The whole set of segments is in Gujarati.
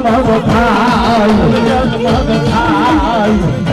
જગમગ થાય જગમગ થાય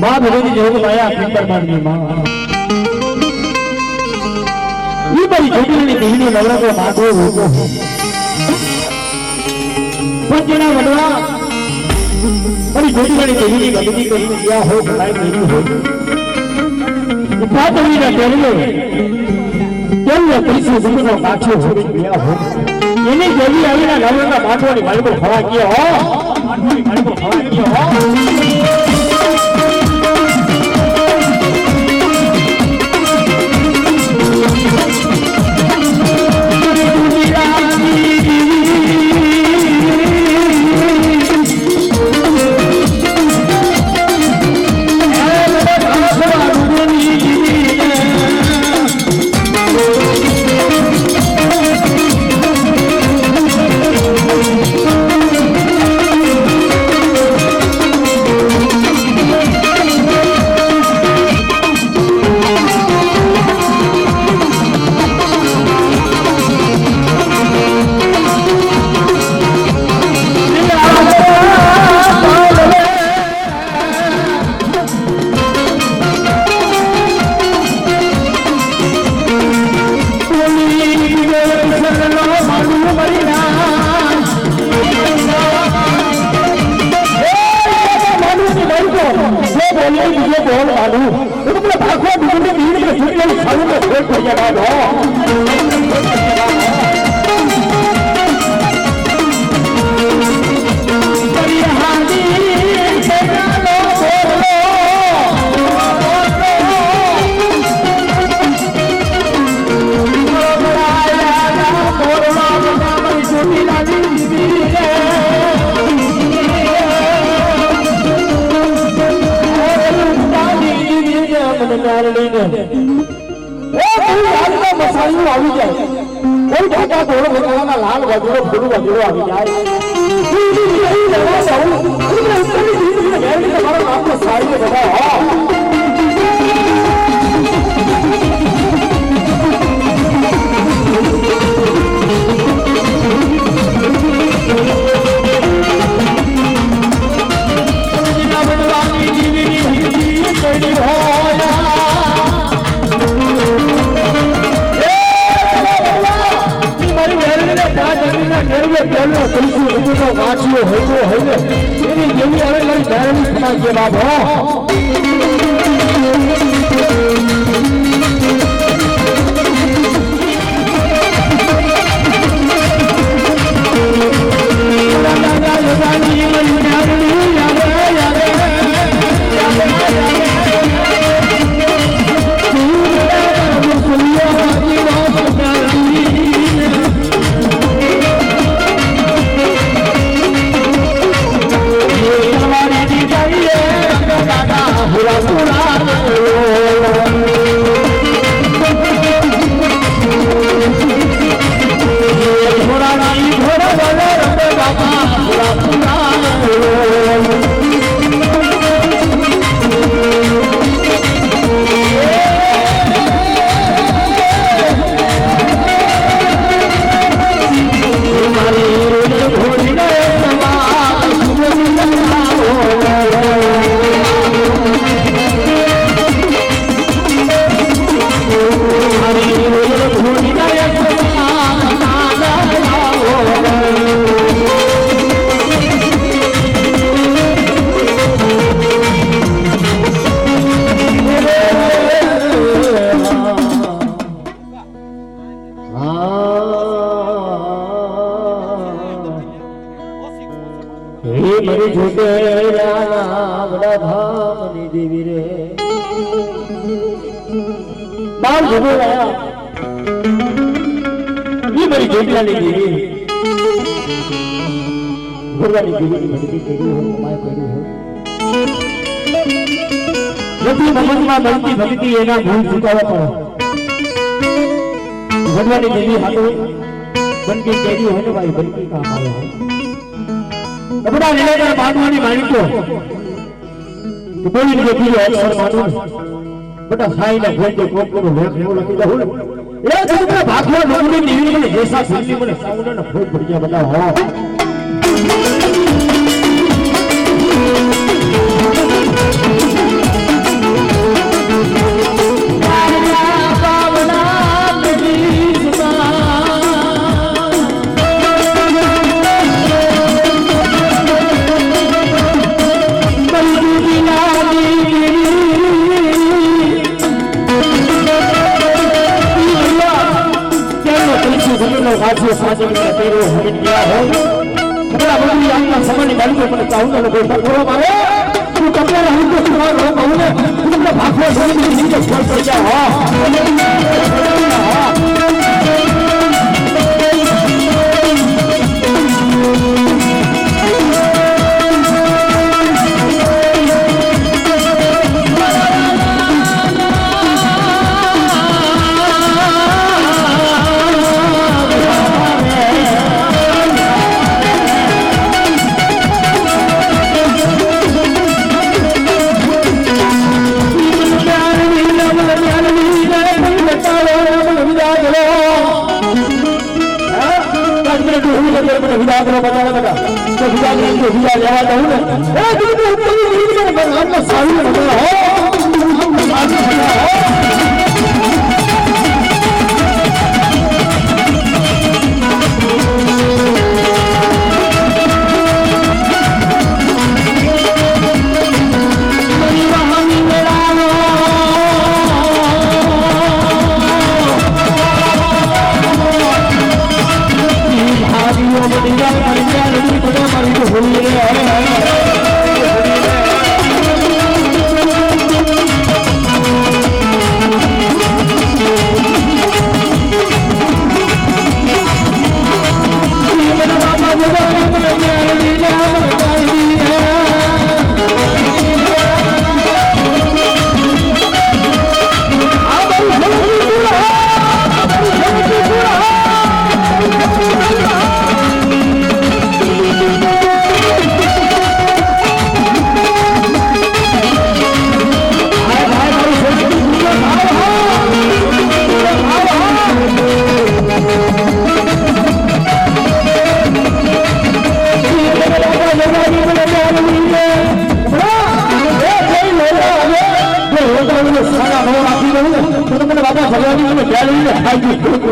ભગવતી જોગ માયા પિંપર મારની માં ઈ બધી જોગીની દેહની નવરંગો માગો રોગો પંજના વડવા બધી જોગીની દેહની ગલતી કરીને ગયા હો ભલાઈ મેરી હો ઉપાતવીના તેરલે તેરલે પૈસે જમનો કાઠો છોડી ગયા હો એની જોગી આવીના નવરંગા બાટવાની માલિકો ખવા ગયા હો બાટવાની માલિકો ખવા ગયા હો મને નારળીને એ કોઈ આજના મસાઈઓ આવી જાય કોઈ ઢાકા ઘોડો બતાવવાના લાલ વજરો ફૂલું વજરો આવી જાય તમારો નામનો સારી બધા વાંચ્યો હોય એની જેવી હવે લઈ ધારણી સમાજ જે બાપ મારી જોટેરા બડા ધામની દેવી રે બાર જગો લાયા ઈ મારી જોટેરાની દેવી ભગવાનની દેવીની ભક્તિ કરી હોય માય કરી હોય જતી ભગવાનમાં બનતી ભક્તિ એના ભૂલ ચૂકવવા પડે ભગવાનની દેવી હાથો બનતી કરી હોય ને ભાઈ બનતી કામ આવે હોય કપડા લેલા બાંધવાની માણ્યો તો બોલીને દેખી લો અક્ષર માનું બટા સાઈના ભોજે કોકનો લેખ નો લખી દઉં એ જુદા ભાગવા લોકોની દેવી મને જેસા સુની મને સાઉન્ડના ફોડ પડી ગયા બધા હો આજે સાંજે મેં તેરો હમી ગયા હો કપડા બધી આપના સમયની બાજુ મને ચાહું તો કોઈ પકડો મારે તું કપડા હું તો સુવા રો કહું ને તું તો ભાગો છોડી નીચે ફોન પડી જા હો વિદાય કરો બતાવો બતા તો વિદાય લેવા દઉં ને એ તું તો સારી બતાવો હો ઘણો રાખી દઉં ને તો તમને બાપા ભગવાનની મને ધ્યાન લઈને ખાઈ ગયું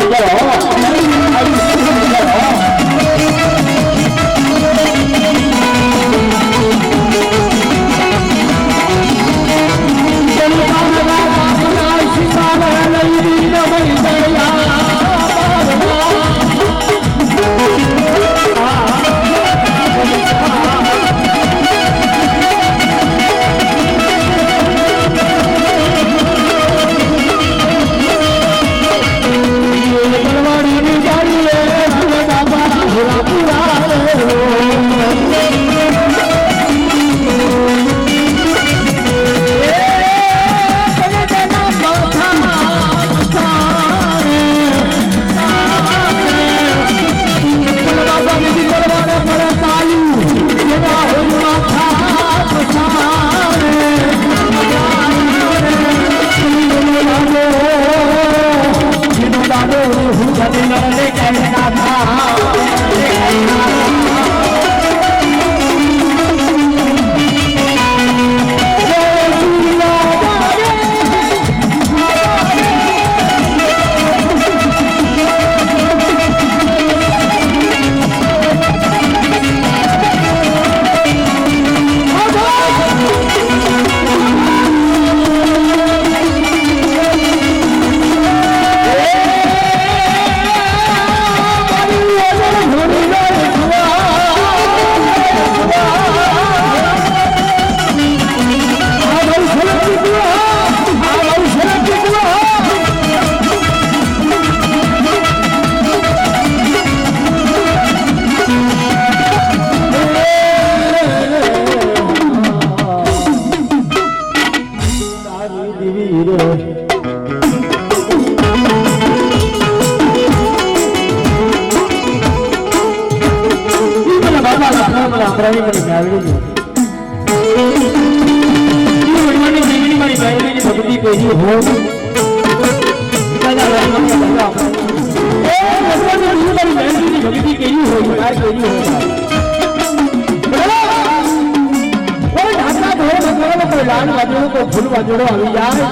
ફૂલ વાજોડો આવી જાય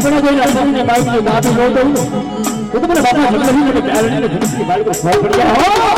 મને કોઈ લખીને બાઈક ને ગાડી લો દઉં તો મને બાપા જંગલી મને પ્યારણી ને જંગલી બાઈક પર સ્વાદ પડી જાય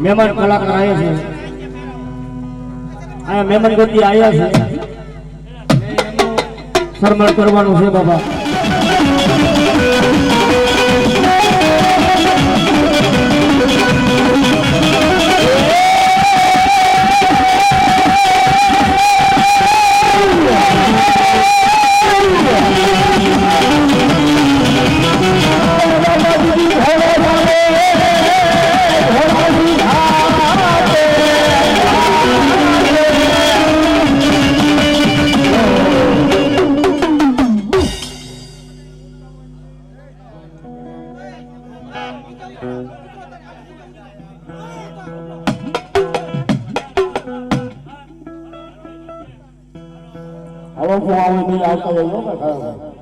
મહેમાન કલાકાર આવ્યા છે આ મહેમાન ગતિ આવ્યા છે સન્માન કરવાનું છે બાબા હવે હું આવું નહીં આવતા હોય ને ખાવા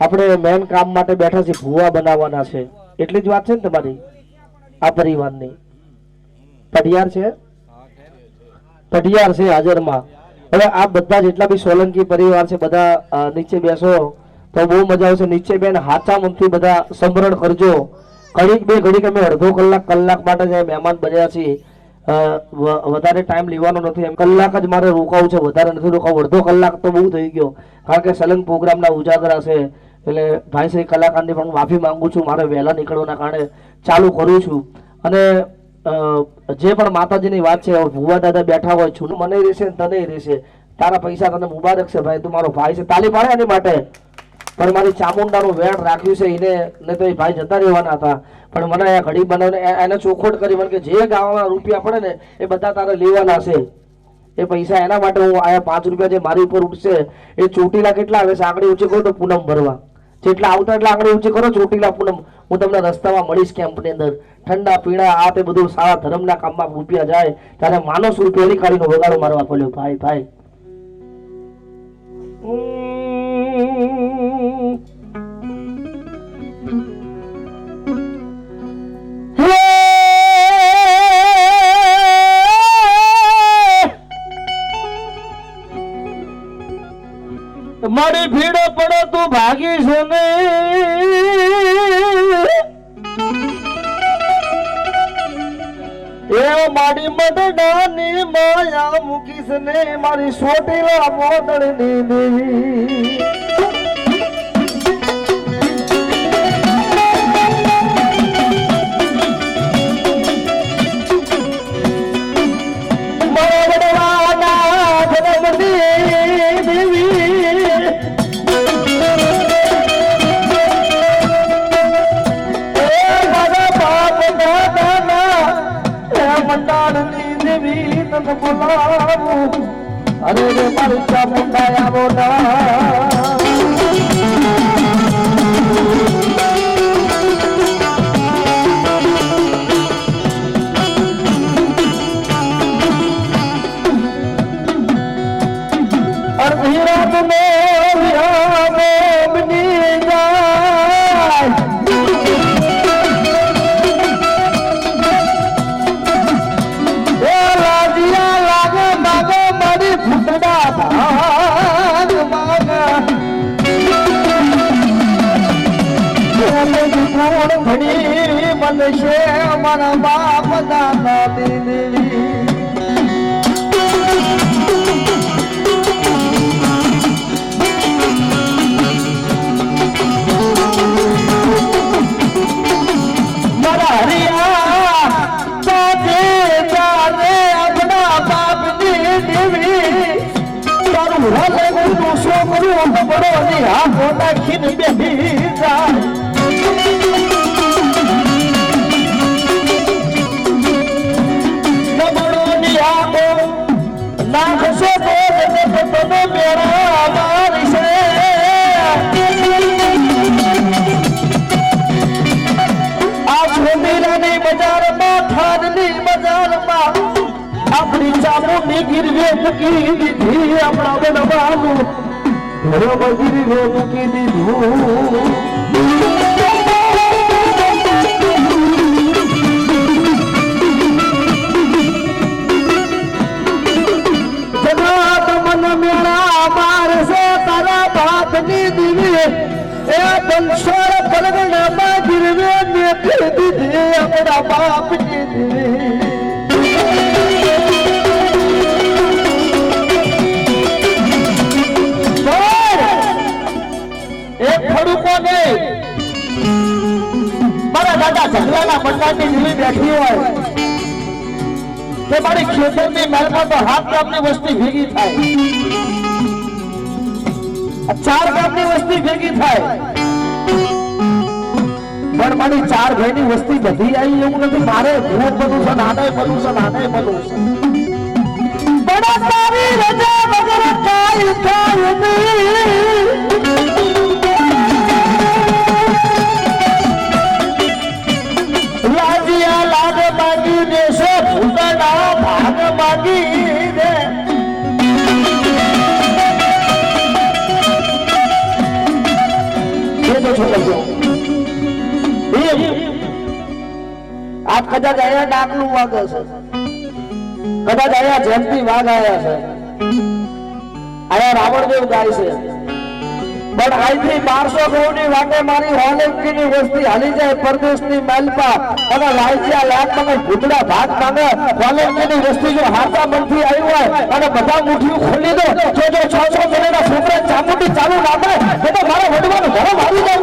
આપણે મેન કામ માટે બેઠા છીએ ભૂવા બનાવવાના છે એટલી જ વાત છે ને તમારી આ પરિવારની પઢિયાર છે હાજરમાં હવે આ બધા જેટલા બી સોલંકી પરિવાર છે બધા નીચે બેસો તો બહુ મજા આવશે નીચે બેન હાચા મનથી બધા સંભરણ કરજો ઘડીક બે ઘડીક અમે અડધો કલાક માટે જે મહેમાન બન્યા છીએ વધારે ટાઈમ લેવાનો નથી એમ કલાક જ મારે રોકાવું છે વધારે નથી રોકાવું અડધો કલાક તો બહુ થઈ ગયો કારણ કે સલંગ પ્રોગ્રામના ઉજાગરા છે એટલે ભાઈ શ્રી કલાકારની પણ માફી માંગુ છું મારે વહેલા નીકળવાના કારણે ચાલુ કરું છું અને જે પણ માતાજીની વાત છે ભુવા દાદા બેઠા હોય છું મને રહેશે ને તને રહેશે તારા પૈસા તને મુબારક છે ભાઈ તું મારો ભાઈ છે તાલી પાડે એની માટે પણ મારી ચામુંડાનું વેણ રાખ્યું છે એને ને તો એ ભાઈ જતા રહેવાના હતા પણ મને અહીંયા ઘડી બનાવીને એને ચોખોટ કરી મને કે જે ગામમાં રૂપિયા પડે ને એ બધા તારે લેવાના છે એ પૈસા એના માટે હું આયા 5 રૂપિયા જે મારી ઉપર ઉઠશે એ ચોટીલા કેટલા આવે છે આંગળી ઊંચી કરો તો પૂનમ ભરવા જેટલા આવતા એટલે આંગળી ઊંચી કરો ચોટીલા પૂનમ હું તમને રસ્તામાં મળીશ કેમ્પની અંદર ઠંડા પીણા આ તે બધું સારા ધર્મના કામમાં રૂપિયા જાય ત્યારે માનસ રૂપિયાની કાઢીને વગાડો મારવા પડ્યો ભાઈ ભાઈ મારી ભીડ પડો તું ભાગી છે ને એ મારી મદડાની માયા મૂકીશ ને મારી સોટીલા મોદળની દેવી અરે રે મારી ચામુંડા આવો અડધી રાત મે બની જાય ઘડી મનશે મારા બાપ દાદા દેવી મારા હરિયા તાજે તારે આપણા બાપની દેવી તારું હલે તું છોકરું બડો ની હાથો નાખીને બેહી જાય આપણી ચામુંડી ગીરવે મૂકી દીધી આપણા બનવાનું ઘરમાં ગીરવે મૂકી દીધું જગત મન મેળા મારશે તારા બાપની દીવી એ બંસોર પરગણામાં ગીરવે મૂકી દીધી આપણા બાપની દીવી મારા દાદા ઝઘડાના મંડાની જીવી બેઠી હોય કે મારી ખેતરની મહેલમાં તો હાથ કામની વસ્તી ભેગી થાય ચાર ગામની વસ્તી ભેગી થાય પણ મારી ચાર ભાઈની વસ્તી બધી આવી એવું નથી મારે હું બધું છે નાને બધું છે નાને બધું છે બડા તારી રજા વગર કાઈ થાય નહીં લાજિયા લાગ માગી દેશો ભૂતના ભાગ માગી દે આપ કદાચ અહીંયા ડાકલું વાગે છે કદાચ અહીંયા જયંતી વાઘ આવ્યા છે અહીંયા રાવણદેવ ગાય છે પણ આજથી 1200 ગૌની વાટે મારી હોલેકીની વસ્તી હાલી જાય પરદેશની માલપા અને લાલચિયા લાખ માંગે ભૂતડા ભાગ માંગે હોલેકીની વસ્તી જો હાથા મનથી આવી હોય અને બધા મુઠ્ઠીઓ ખોલી દો જો 600 મહિનાના છોકરા ચામુંડી ચાલુ નાખે તો મારા વડવાનું ઘણો મારી જાય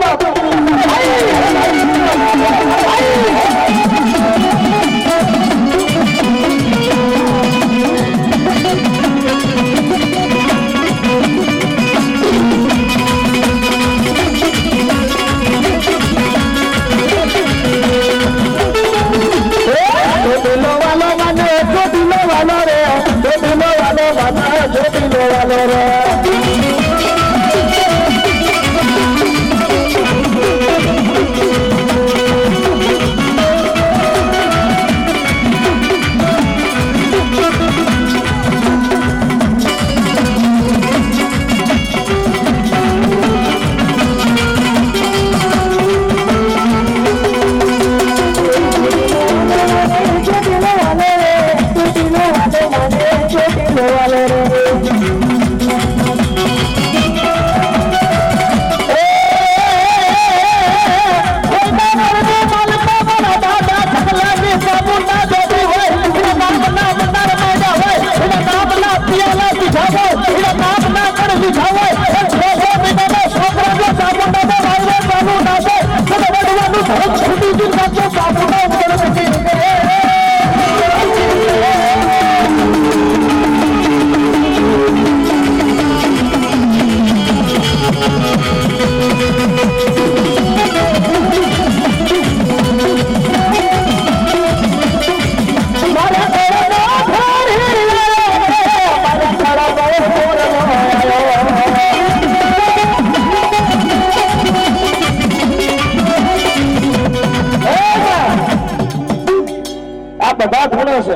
બધા ધૂણે છે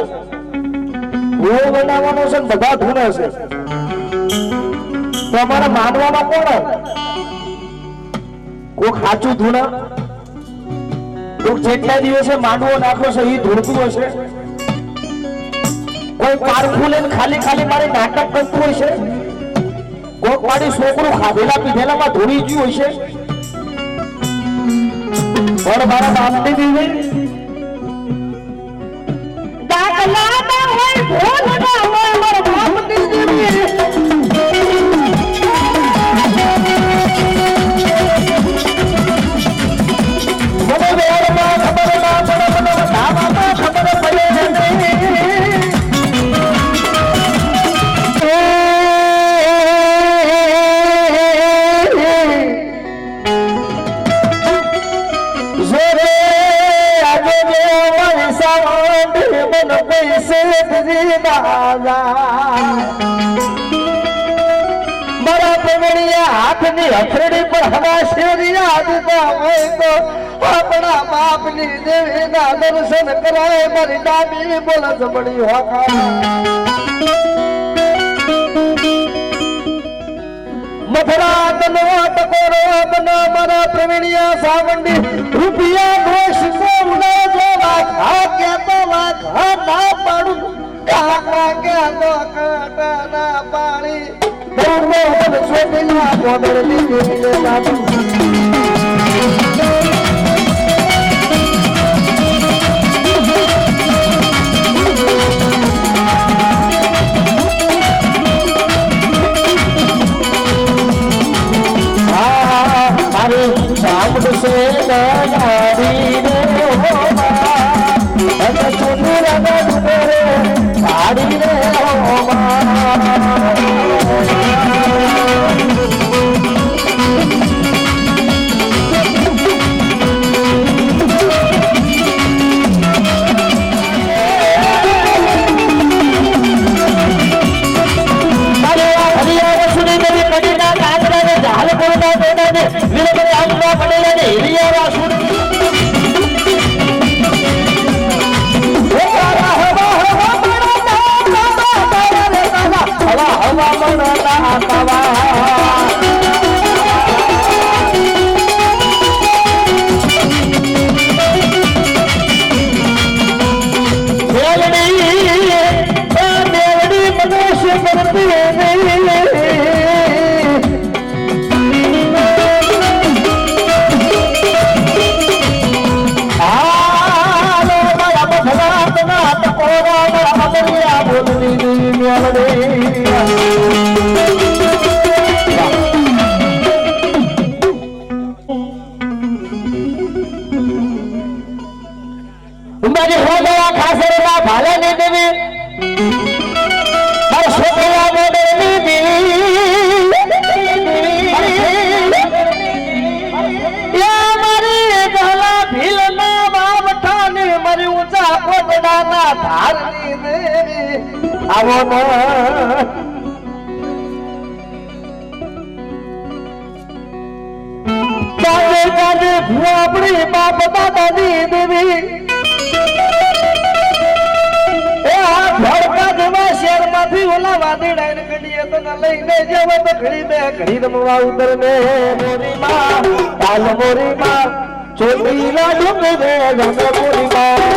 ભૂવો બનાવવાનો છે બધા ધૂણે છે તો અમારે માનવામાં કોણ કોઈ સાચું ધૂણા કોઈ જેટલા દિવસે માંડવો નાખ્યો છે એ ધૂણતું હશે કોઈ પારખું લઈને ખાલી ખાલી મારી નાટક કરતું હોય છે કોઈ મારી છોકરું ખાધેલા પીધેલામાં ધૂણી ગયું હોય છે પણ મારા બાપની દીવી હથેળી પર હવાશેરી આદતા હોય તો આપણા બાપની દેવીના દર્શન કરાય મારી ડાબી બોલ જમણી હોકા મથરા તનો ટકોરો બના મારા પ્રવીણિયા સાવંડી રૂપિયા દોષ સોના જેવા ખા કે તો વાઘા ના પાડું કાકા કે તો કાટા ના પાણી છોટીના ગોબર લીધી બાબુ મારી સામડ સે ગાડી રે અને છોટી રંગ રે ગાડી રે આજે હોદવા ખાસરના ભાલે ને દેવી માર છોકરા મોડની દેવી યા મારી ઢાલા ભીલના માવઠાને મારી ઊંચા કોટડાના ધારની દેવી આવો ના આપણી બાપ દાદાની દેવી એ આ ભડકા જેવા શહેરમાંથી ઓલા વાદળા કડીએ તો લઈને જવો તો ઘડી બે ઘડી રમવા ઉતર ને મોરી માં કાલ મોરી માં ચોટીલા ડુંગરે ગમે મોરી માં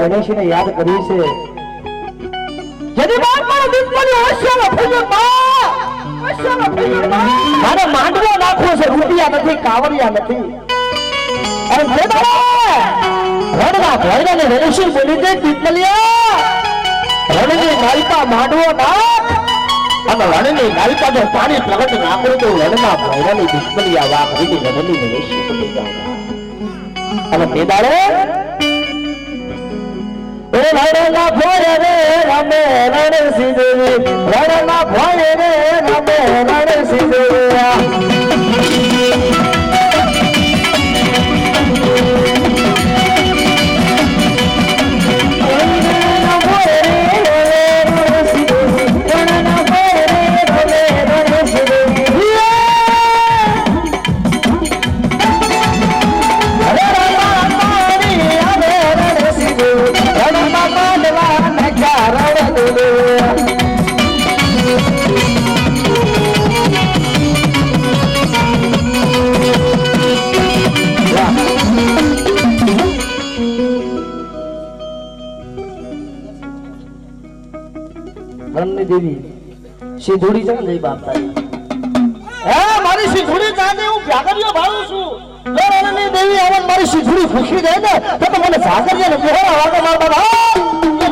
ગણેશને યાદ કરી છે મારે માંડવો નાખવો છે રૂપિયા નથી કાવડિયા નથી રણના ભોયરાને ગણેશી બોલી દે પીપલિયા રણની નાલપા માંડવો નાખ અને રણની નાલપા જો પાણી પ્રગટ નાખો તો રણના ભોયરાની પીપલિયા વાઘ રીતી રણની ગણેશી બોલી જાવ અને તે દાડે રણના ભોય રે રમે રણસિંહ દેવી રણના ભોય રે રમે રણસિંહ દેવી દેવી સિંધુડી છે ને બાપ તારી હે મારી સિંધુડી ચાંદે હું જાગરિયો ભાળું છું જો રણની દેવી આવે મારી સિંધુડી ખુશી દે ને તો મને જાગરિયા ને મોહરા વાગે માર બાબા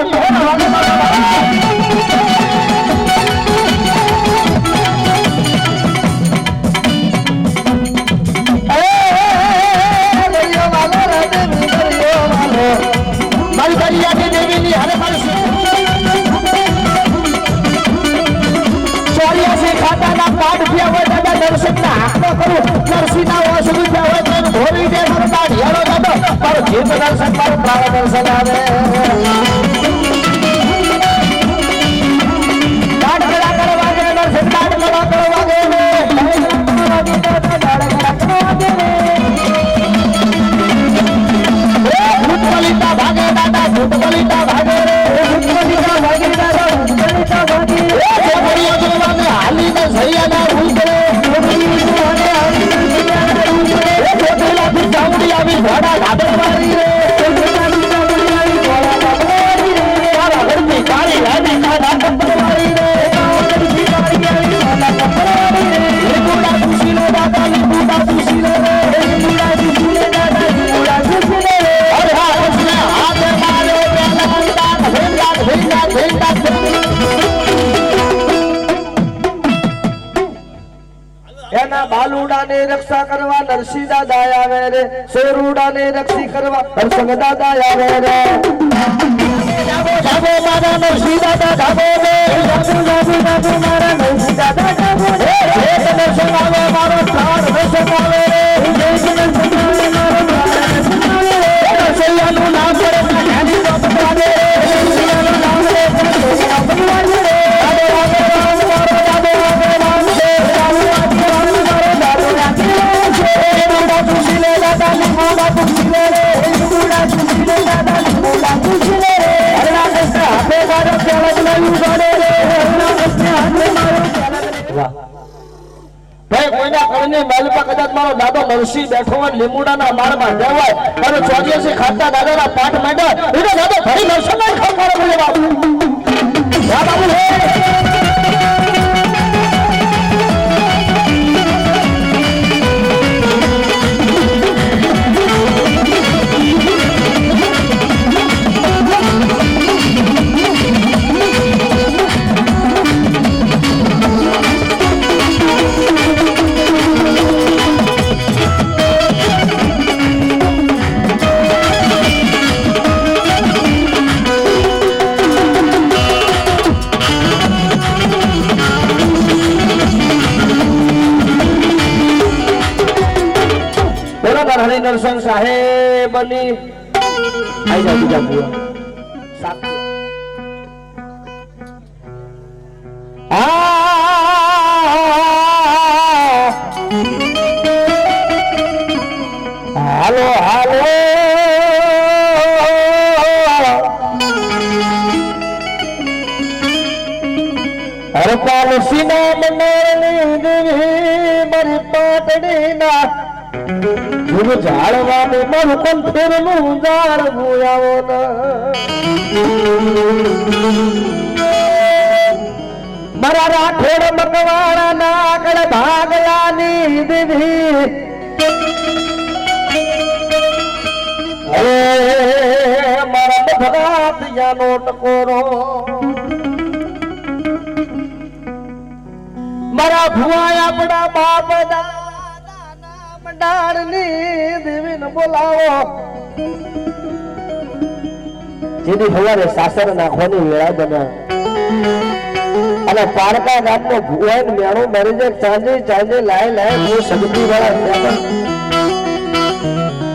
મોહરા વાગે માર બાબા મારી દરિયા દેવી ની હારે મારી ખાતાના પાઠ થયા હોય દાદા દર્શનના હાથમાં કરું નરસિંહના ઓછું થયા હોય તો ધોરી દે કરતા હેરો દાદો મારું જીત દર્શન મારું પ્રાણ દર્શન આવે પાઠ કરા કરવા દે દર્શન પાઠ કરવા દે ભૂતબલિતા ભાગે દાદા ભૂતબલિતા ભાગે ભૂતબલિતા ભાગે દાદા ભૂતબલિતા ભાગે હાલીને સૈયાના ઉતરે ચોટીલાથી ચામડી આવી ઘોડા ઢાબર મારી રે તારા ઘરની કાળી લાડી કાઢા કપડ મારી રે લીંબુડા ખુશીનો દાદા લીંબુડા ખુશીનો રે લીંબુડા ખુશીને દાદા લીંબુડા ખુશીને રે અરે હા કૃષ્ણ હાથ મારે પેલા ભેંડા એના બાલુડાને રક્ષા કરવા નરસિંહ દાદા આવે રે શેરુડાને રક્ષી કરવા હરસંગ દાદા આવે રે જાબો મારા નરસિંહ દાદા જાબો રે જાબો મારા નરસિંહ દાદા જાબો રે દર્શન આવે મારો પ્રાણ દર્શન આવે રે વાહ ભાઈ કોઈના કળની મહેલમાં કદાચ મારો દાદો નરસિંહ બેઠો હોય લીમુડાના માળમાં દેવાય અને ચોર્યાસી ખાતા દાદાના પાઠ માંડ્યા એનો દાદો ફરી નરસિંહ નહીં ખાવ મારો બોલે બાબુ વાહ બાબુ હે નરસિંહ સાહેબ ની આઈ જા બીજા પૂરા હાલો હાલો હરપાલ સિના મંડળની દેવી મારી પાટડી ના ઝાડવાનું મારું કંઠેરનું ઝાડવું આવો મારા રાઠોડ મકવાણા ના આગળ ભાગલાની દીધી મારા ભગાતિયાનો ટકોરો મારા ભુવા આપણા બાપ મંડાળની દેવીને બોલાવો જેની સવારે સાસર નાખવાની વેળા બને અને પારકા ગામનો ભુવન મેણું મરી જાય ચાંદે ચાંદે લાય બહુ સગતી વાળા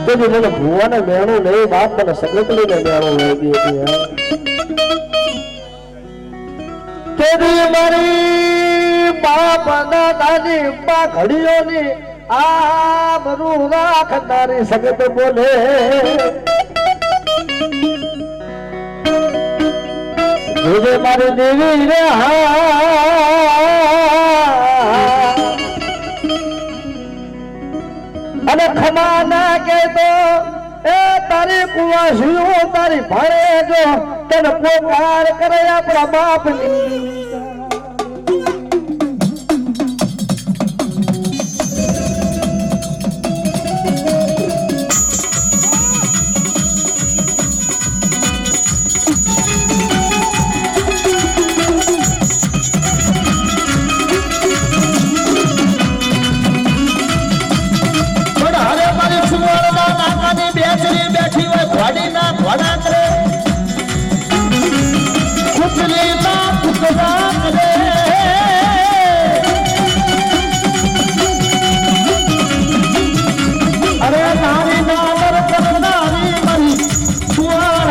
તો મને ભુવાને મેણું નહીં બાપ મને સગતલીને મેણું લઈ ગઈ હતી મારી બાપ ના દાદી બા ઘડીઓની આ બરું રાખનારી સગત બોલે જોજે મારી દેવી રે અને ખમા ના કે તો એ તારી કુવાસીઓ તારી ભાડે જો તને પોકાર કરે આપણા બાપની બેઠી હોય ઘોડી ના ઘોડા કરે કુતરી ના કુતરા કરે અરે નારી નાદર કરનારી મરી સુવાર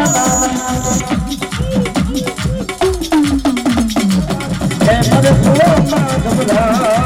હે મરે ફૂલો ના ગબરા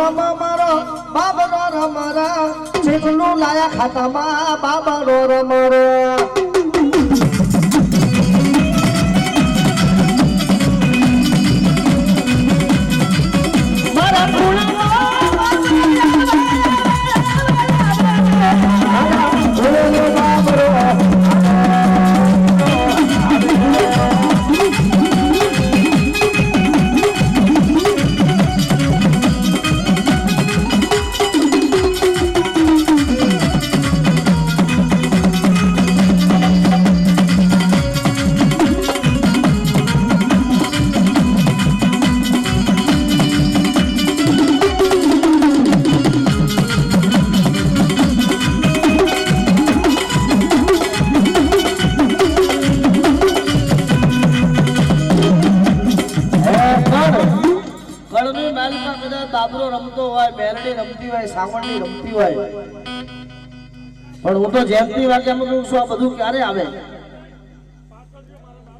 રમ મારો બાબરો રમરા ચીકનું લાયા ખાતામાં બાબરો રમરા મારા બાબરો રમતો હોય મેલડી રમતી હોય સાવણની રમતી હોય પણ હું તો જેમતી વાક્યમાં કહું છું આ બધું ક્યારે આવે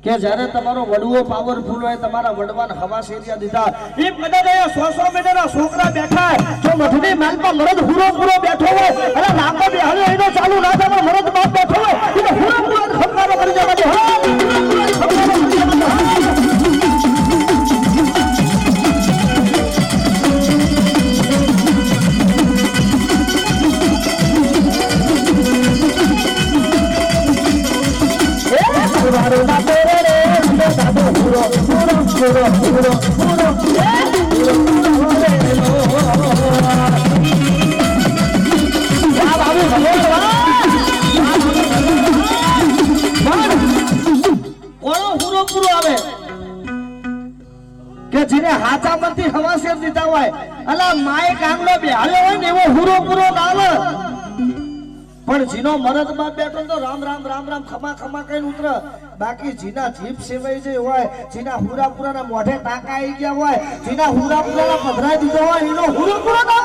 કે જ્યારે તમારો વડવો પાવરફુલ હોય તમારા વડવાને હવા શેરિયા દીધા એ કદાચ અહીંયા 100 મીટરના છોકરા બેઠા જો મઠની માલમાં મરદ હુરો પૂરો બેઠો હોય અને લાંબો બે હવે એનો ચાલુ ના થાય મરદ બાપ બેઠો હોય એટલે હુરો પૂરો ખબકારો કરી જવા દે કે જેને હાચા મનથી હવા શેર દીધા હોય અલા માય કાંગલો બેહાડ્યો હોય ને એવો હુરો પૂરો ના પણ જીનો મરદ બાપ બેઠો તો રામ રામ રામ રામ ખમા ખમા કઈને ઉતર બાકી જીના જીભ સેવાઈ જે હોય જીના હુરાપુરાના મોઢે ટાંકા આવી ગયા હોય જીના હુરાપુરાના પધરાઈ દીધો હોય એનો હુરાપુરો ના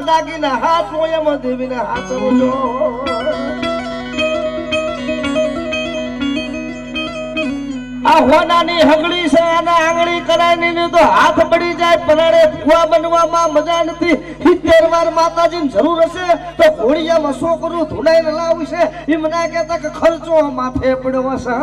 દાગીના હાથ મોયામાં દેવીના હાથ રોજો આ હોનાની હગડી છે અને આંગળી કરાયની ને તો હાથ બળી જાય પરાડે ફુવા બનવામાં મજા નથી 70 વાર માતાજીની જરૂર હશે તો ઘોડિયામાં છોકરું ધુણાઈને લાવું છે એ મને કહેતા કે ખર્ચો માથે પડ્યો હશે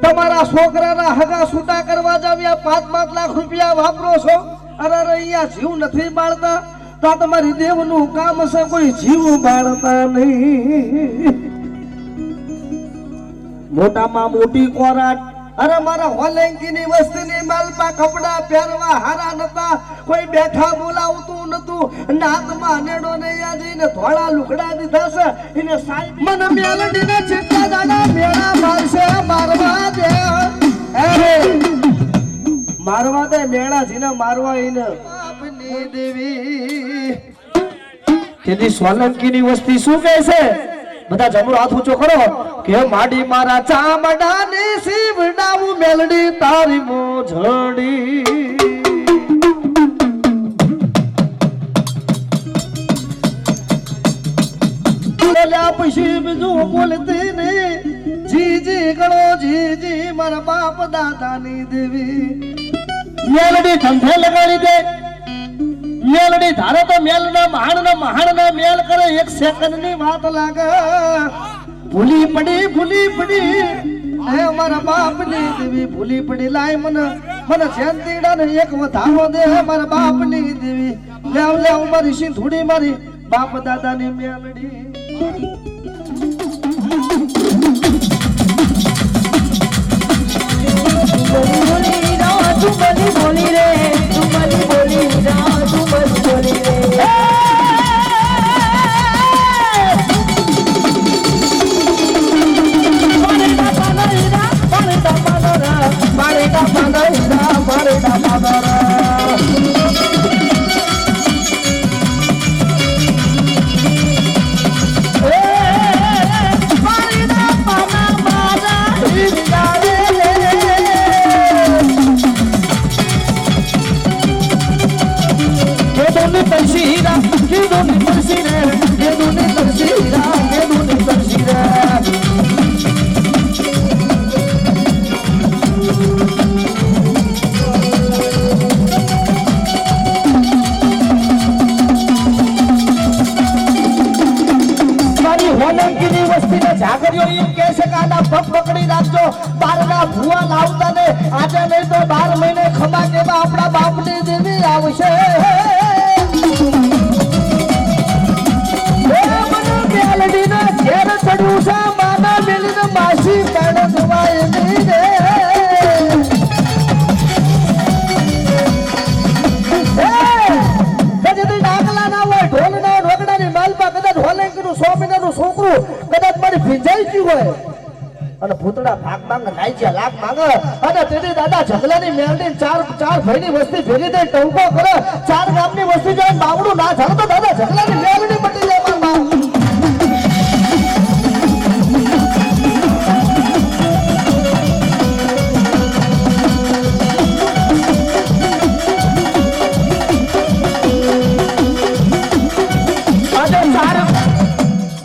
તમારા છોકરાના હગા છૂટા કરવા જાવ્યા 5-5 લાખ રૂપિયા વાપરો છો અરે અહીંયા જીવ નથી બાળતા તો તમારી દેવનું કામ છે કોઈ જીવ બાળતા નહીં મોટામાં મોટી કોરાટ અરે મારા હોલેંકીની વસ્તીની માલપા કપડા પહેરવા હારા નતા કોઈ બેઠા બોલાવતું નતું નાતમાં નેડો ને યાદીને ધોળા લુગડા દીધા છે એને સાહેબ મન મેલડીને ચેટા દાડા મેળા મારશે મારવા દે મારવા દે મેળા જીને મારવા ઈને આપની દેવી તેની સોલંકીની વસ્તી શું કહે છે બધા જમણો હાથ ઊંચો કરો કે માડી મારા ચામડાની સીવડાવું મેલડી તારી મોજડી બોલ્યા પછી બીજું બોલતી ને જી ગણો જી મારા બાપ દાદાની દેવી મેલડી ધંધે લગાડી દે મેલડી ધારે તો મેલના મહાણના મેલ કરે 1 સેકન્ડની વાત લાગે ભૂલી પડી હે મારા બાપની દેવી ભૂલી પડી લાય મને જયંતીડાને એક વધાવો દે મારા બાપની દેવી લેવ મારી સિંધુડી મારી બાપ દાદાની મેલડી બોલી રે બોલી પકડી રાખજો બારના ભૂવા લાવતા ને આજે નહીં તો 12 મહિને ખમા કેવા આપણા બાપની દેવી આવશે મેલડીના ઘેર ચડ્યું છે માના મેલીને માસી કાઢે દવાય નહીં રે કદી નાગલા ના હોય ઢોલ ના રોગડાની માલપા કદાચ હોલેકનું 100 મહિનાનું છોકરું કદાચ મારી ભીંજાઈ ગયું હોય અને ભૂતડા ભાગ માંગ નાઈજ્યા લાખ માંગ અને તેની દાદા જગલાની મેલડી ચાર ભાઈની વસ્તી ભેગી થઈ ટંકો કરે 4 ગામની વસ્તી જોઈને બાવડું ના ચાલે તો દાદા જગલાની મેલડી મટી જાય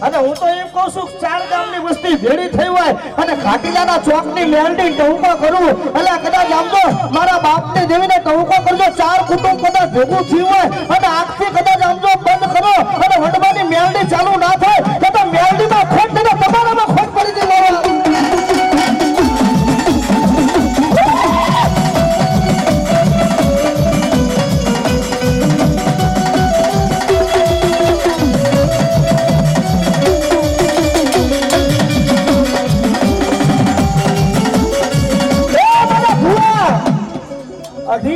મારા હું તો એમ કહું છું 4 ગામની વસ્તી ભેળી થઈ હોય અને ઘાટીલાના ચોકની મેલડી ટહુકો કરું એટલે કદાચ આમ તો મારા બાપની દેવીને ટહુકો કરજો 4 કુટુંબ કદાચ ભેગું થયું હોય અને આખથી કદાચ આમ તો બંધ કરો અને વડવાની મેલડી ચાલુ ના થાય તો મેલડીમાં ખોટ ને તમારામાં ખોટ પડી જાય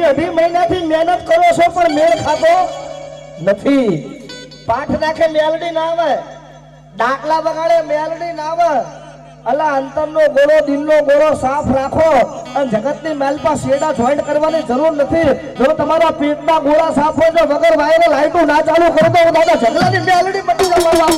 અઢી મહિનાથી મહેનત કરો છો પણ મેળ ખાતો નથી પાઠ નાખે મેલડી ના આવે ડાકલા વગાડે મેલડી ના આવે અલા અંતરનો ગોળો દિલનો ગોળો સાફ રાખો અને જગતની માલપા શેડા જોઈન્ટ કરવાની જરૂર નથી જો તમારા પેટના ગોળા સાફ હોય તો વગર વાયરે લાઈટો ના ચાલુ કરો તો દાદા જગલાની મેલડી મટી જવા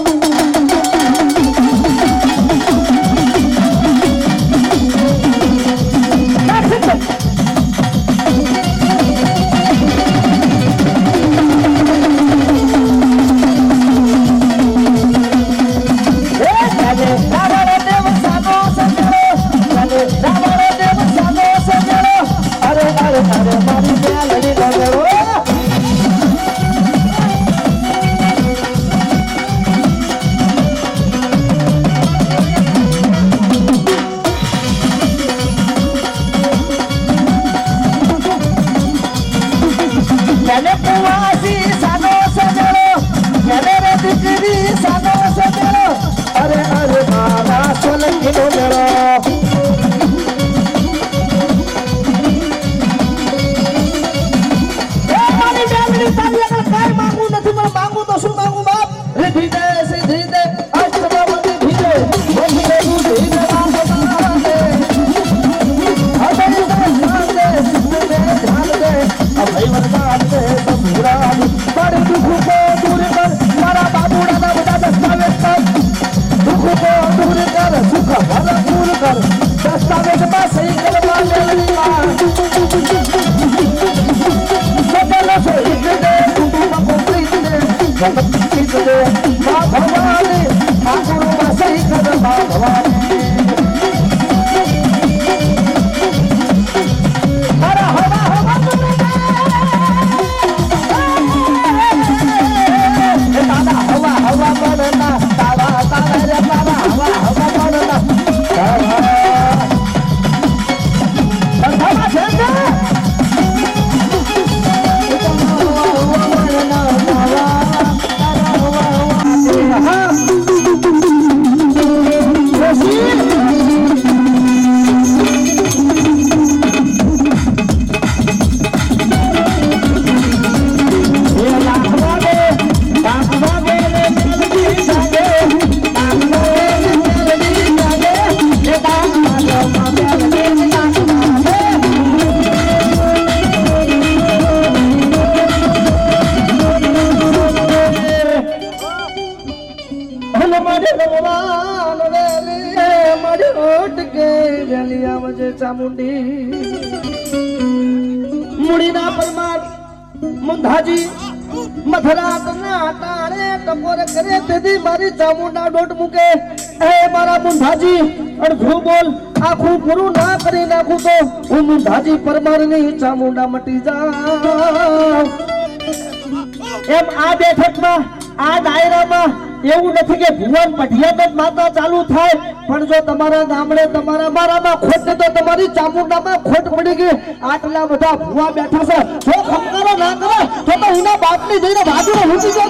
મુડીના પરમાર મુંધાજી મથરાત ના તારે ટકોર કરે તેથી મારી ચામુંડા ડોટ મૂકે એ મારા મુંધાજી અડધું બોલ આખું પૂરું ના કરી નાખું તો હું મુંધાજી પરમાર ની ચામુંડા મટી જાઉં એમ આ બેઠકમાં આ દાયરામાં એવું નથી કે ભુવન પઢિયાત જ માતા ચાલુ થાય, પણ જો તમારા ગામડે તમારા મારામાં ખોટ ને તો તમારી ચામુંડામાં ખોટ પડી ગઈ. આટલા બધા ભુવા બેઠા છે, જો ખમકારો ના કરે તો એના બાપની જઈને બાજુમાં મૂકી જાવ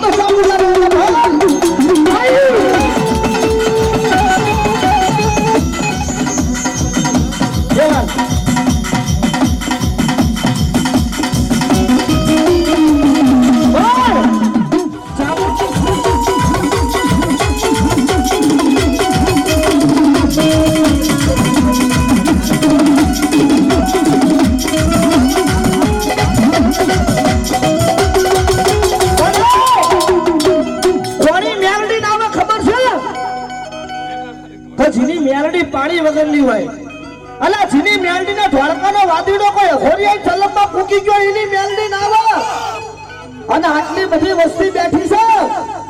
તો જીની મેલડી પાણી વગરની હોય, અલા જીની મેલડી ને ધોળકાનો વાદીડો કોઈ હોરિયાઈ ચલમમાં ફૂકી ગયો એની મેલડી ના આવે. અને આટલી બધી વસ્તી બેઠી છે,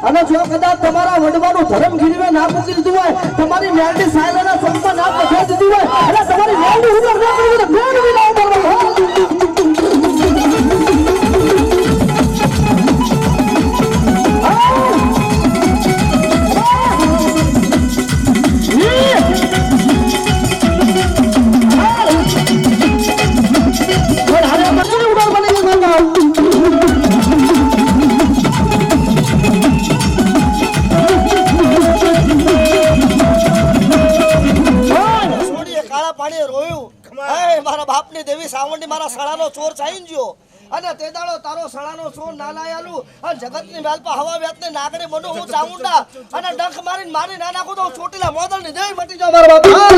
અને જો કદાચ તમારા વડવાનું ધર્મ ગીરવે ના ફૂકી દીધું હોય, તમારી મેલડી સાયલાના સંપા ના પછાડી દીધી હોય, એટલે તમારી મેલડી ઉપર ના પડી તો મેલડી ના ઉપર મારા સળાનો ચોર ચાઈન ગયો અને તે દાડો તારો સળાનો ચોર ના લાયાલું અને જગતની વેલપા હવા વેતને નાગરે બનો હું ચામુંડા અને ડંખ મારીને મારી ના નાખું તો ચોટીલા મોદલ ની દેવી મટી જાવ મારા બાપ.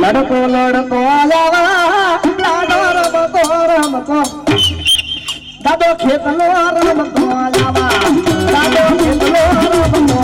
લડકો લડકો લાવા દાદો રમતો રમતો દાદો ખેતલો રમતો લાવા દાદો ખેતલો રમતો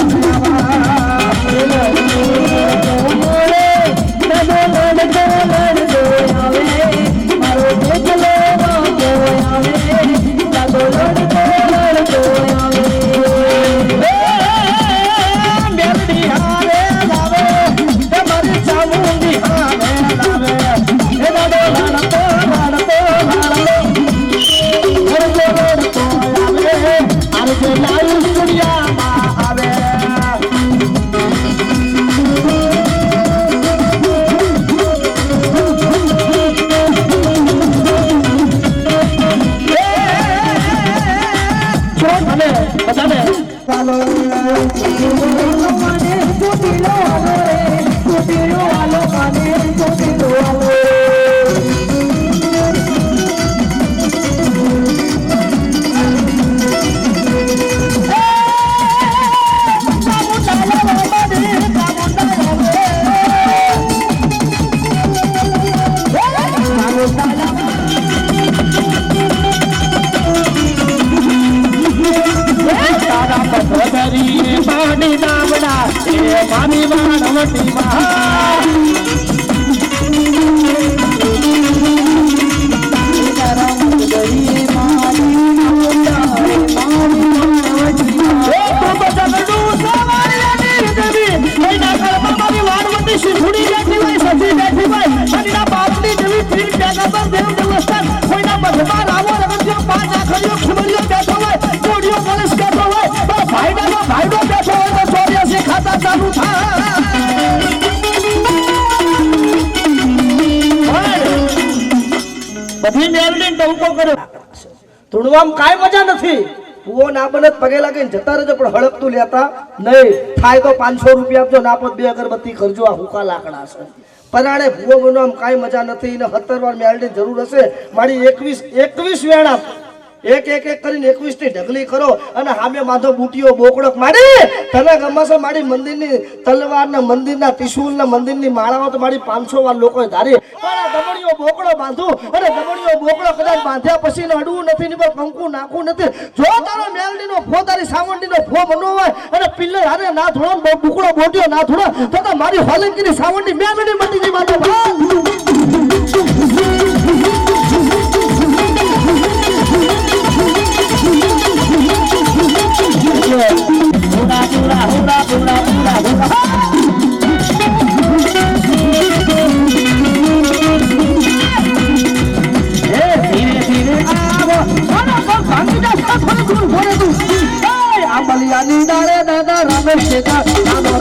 ધૂણવામાં કાંઈ મજા નથી. ભૂવો ના બને પગે લાગીને જતા રહેજો, પણ હળકતું લેતા નહીં. થાય તો 500 રૂપિયા આપજો, ના પત 2 અગરબત્તી કરજો. આ હુકા લાકડા છે પરાણે ભૂવો બનવામાં કાંઈ મજા નથી. ને 17 વાર મેળની જરૂર હશે. મારી 21 વેણા એક એક એક કરીને 21 ની ઢગલી કરો અને સામે માધો બુટીઓ બોકડક મારી તને ગમશે. મારી મંદિરની તલવાર ને મંદિરના ત્રિશુલ ને મંદિરની માળાઓ તો મારી 500 વાર લોકોએ ધારી. દમણીઓ બોકડો બાંધું અને દમણીઓ બોકડો કદાચ બાંધ્યા પછી અડવું નથી ને કંકુ નાખવું નથી. જો તારો મેલડી નો ફો તારી સાવંડી નો ફો બનવો હોય અને પિલ્લર હારે ના ધોળો બુકડો બોટ્યો ના ધોળો તો મારી હોલંકીની સાવંડી મેલડી મટી ગઈ માધો. આંબલિયાની ડાળે દાદા રમેશ નાનો